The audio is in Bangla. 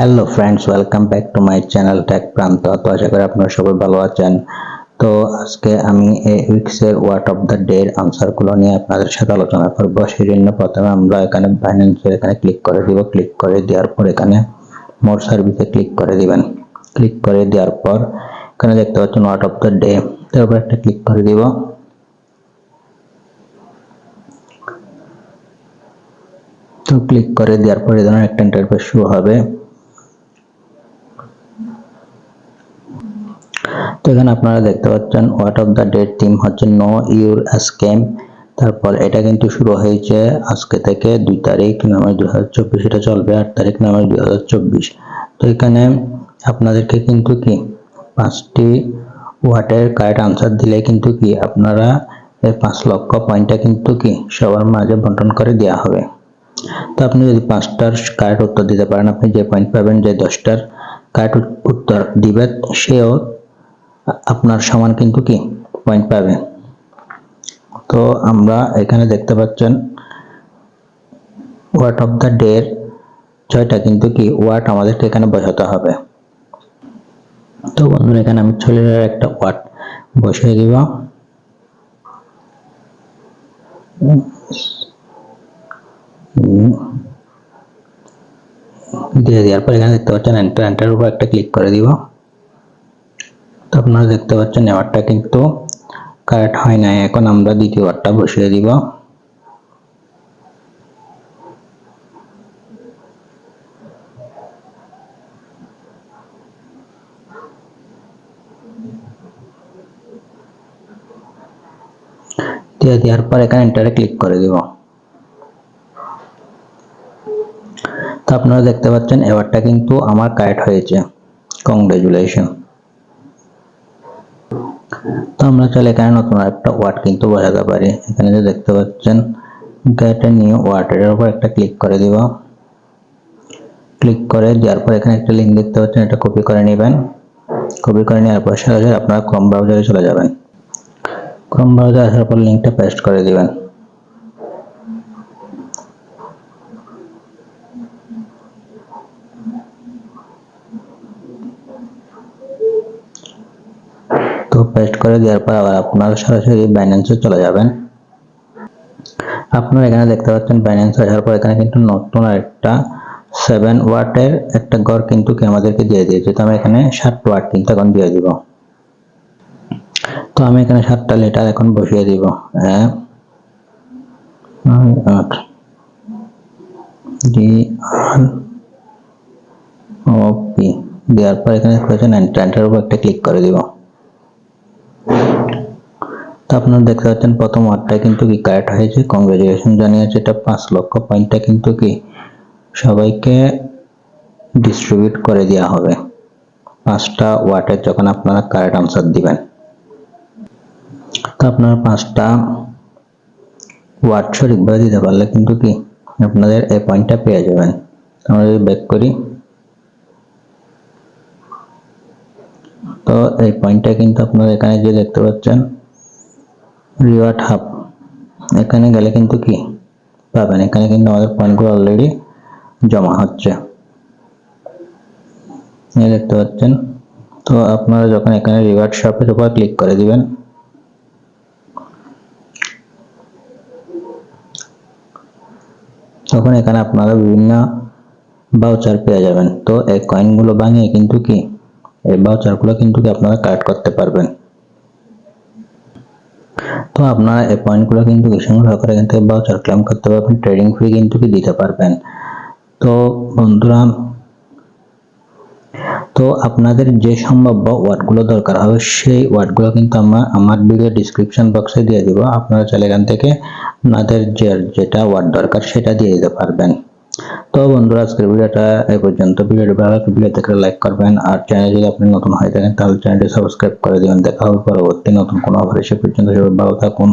Hello friends, welcome back to my channel Tech Pranto. তো আশা করি আপনারা সবাই ভালো আছেন। তো আজকে আমি এই উইকসের ওয়ার্ড অফ দ্য ডে আনসারগুলো নিয়ে আপনাদের সাথে আলোচনা করব। সেজন্য প্রথমে আমরা এখানে বাইন্যান্সের এখানে ক্লিক করে দিব। ক্লিক করে দেওয়ার পর এখানে মোর সার্ভিসে ক্লিক করে দিবেন। ক্লিক করে দেওয়ার পর এখানে দেখতে পাচ্ছেন ওয়ার্ড অফ দ্য ডে, তারপর একটা ক্লিক করে দিব। তো ক্লিক করে দেওয়ার পর এই ধরনের একটা ইন্টারফেস শুরু হবে। তো এখানে আপনারা দেখতে পাচ্ছেন word of the day theme হচ্ছে নো ইউর স্ক্যাম। তারপর এটা কিন্তু শুরু হয়েছে আজকে থেকে 2 তারিখ নভেম্বর 2024, এটা চলবে 8 তারিখ নভেম্বর 2024। তো এখানে আপনাদেরকে কিন্তু কি 5টি ওয়ার্ডের কারেক্ট আনসার দিলে কিন্তু কি আপনারা এই 5 লক্ষ পয়েন্টটা কিন্তু কি সবার মাঝে বন্টন করে দেওয়া হবে। তো আপনি যদি 5টার কারেক্ট উত্তর দিতে পারেন, আপনি যে পয়েন্ট পাবেন, যে 10টার কারেক্ট উত্তর দিবে সেও আপনার সমান কিন্তু কি পয়েন্ট পাবে। তো আমরা এখানে দেখতে পাচ্ছেন ওয়ার্ড অফ দ্য ডে 6টা কিন্তু কি ওয়ার্ড আমাদেরকে এখানে বসাতে হবে। তো বন্ধুরা এখানে আমি ছেলের একটা ওয়ার্ড বসিয়ে দিব। দিয়ে দেওয়ার পর এখানে দেখতে পাচ্ছেন এন্টারের উপর একটা ক্লিক করে দিব। তো আপনারা দেখতে পাচ্ছেন ওয়ার্ডটা কিন্তু কারেক্ট হয় না। এখন আমরা দ্বিতীয় ওয়ার্ডটা বসিয়ে দিব। দিয়ে দেওয়ার পর এখানে এন্টারে ক্লিক করে দিব। তো আপনারা দেখতে পাচ্ছেন ওয়ার্ডটা কিন্তু আমার কারেক্ট হয়েছে। কংগ্রেচুলেশন। তো আমরা চাইলে এখানে নতুন একটা ওয়ার্ড কিন্তু বসাতে পারি। এখানে যে দেখতে পাচ্ছেন গেট এ নিউ ওয়ার্ড, এর উপর একটা ক্লিক করে দিব। ক্লিক করে দেওয়ার পর এখানে একটা লিঙ্ক দেখতে পাচ্ছেন, এটা কপি করে নেবেন। কপি করে নেওয়ার পর সরাসরি আপনারা ক্রোম ব্রাউজারে চলে যাবেন। ক্রোম ব্রাউজারে আসার পর লিঙ্কটা পেস্ট করে দিবেন। তো পেস্ট করে দেওয়ার পর আবার আপনারা সরাসরি বাইন্যান্সে চলে যাবেন। আপনারা এখানে দেখতে পাচ্ছেন বাইন্যান্সে আসার পর এখানে কিন্তু নতুন একটা 7 ওয়াটের একটা ঘর কিন্তু আমাদেরকে দিয়ে দিয়েছে। তো আমি এখানে 7 ওয়াট কিন্তু এখন দিয়ে দিব। তো আমি এখানে 7টা লেটার এখন বসিয়ে দিব। DROP দেওয়ার পর এখানে দেখছেন এন্টারের উপর একটা ক্লিক করে দিব। তো আপনারা দেখতে পাচ্ছেন প্রথম ওয়ার্ডটা কিন্তু কি কারেক্ট হয়েছে। কংগ্রেচুলেশন জানিয়েছে। এটা 5 লক্ষ পয়েন্টটা কিন্তু কি সবাইকে ডিস্ট্রিবিউট করে দেওয়া হবে 5টা ওয়ার্ডের যখন আপনারা কারেক্ট আনসার দিবেন। তো আপনারা 5টা ওয়ার্ড সঠিকভাবে দিতে পারলে কিন্তু কি আপনাদের এই পয়েন্টটা পেয়ে যাবেন। আমরা যদি ব্যাক করি, তো এই পয়েন্টটা কিন্তু আপনারা এখানে যে দেখতে পাচ্ছেন রিওয়ার্ড হাব, এখানে গেলে কিন্তু কি পাবেন। এখানে কিন্তু আমাদের পয়েন্টগুলো অলরেডি জমা হচ্ছে, দেখতে পাচ্ছেন। তো আপনারা যখন এখানে রিওয়ার্ড শপের উপর ক্লিক করে দিবেন, তখন এখানে আপনারা বিভিন্ন ভাউচার পেয়ে যাবেন। তো এই কয়েনগুলো বানিয়ে কিন্তু কি এই ভাউচারগুলো কিন্তু কি আপনারা কালেক্ট করতে পারবেন। তো আপনারা এই পয়েন্টগুলো কিন্তু সংগ্রহ করে এখান থেকে ভাউচার ক্লেম করতে পারবেন, ট্রেডিং ফি কিন্তু কি দিতে পারবেন। তো বন্ধুরা, তো আপনাদের যে সম্ভাব্য ওয়ার্ডগুলো দরকার হবে সেই ওয়ার্ডগুলো কিন্তু আমার ভিডিও ডিসক্রিপশন বক্সে দিয়ে দিব। আপনারা চাইলে এখান থেকে আপনাদের যেটা ওয়ার্ড দরকার সেটা দিয়ে দিতে পারবেন। তো বন্ধুরা, আজকের ভিডিওটা এই পর্যন্ত। ভিডিওটি ভালো লাগলে ভিডিও দেখলে লাইক করবেন, আর চ্যানেলে যদি আপনি নতুন হয়ে থাকেন তাহলে চ্যানেলটি সাবস্ক্রাইব করে দিবেন। দেখা হবে পরবর্তী নতুন কোনো অফারে। সে পর্যন্ত সবাই ভালো থাকুন।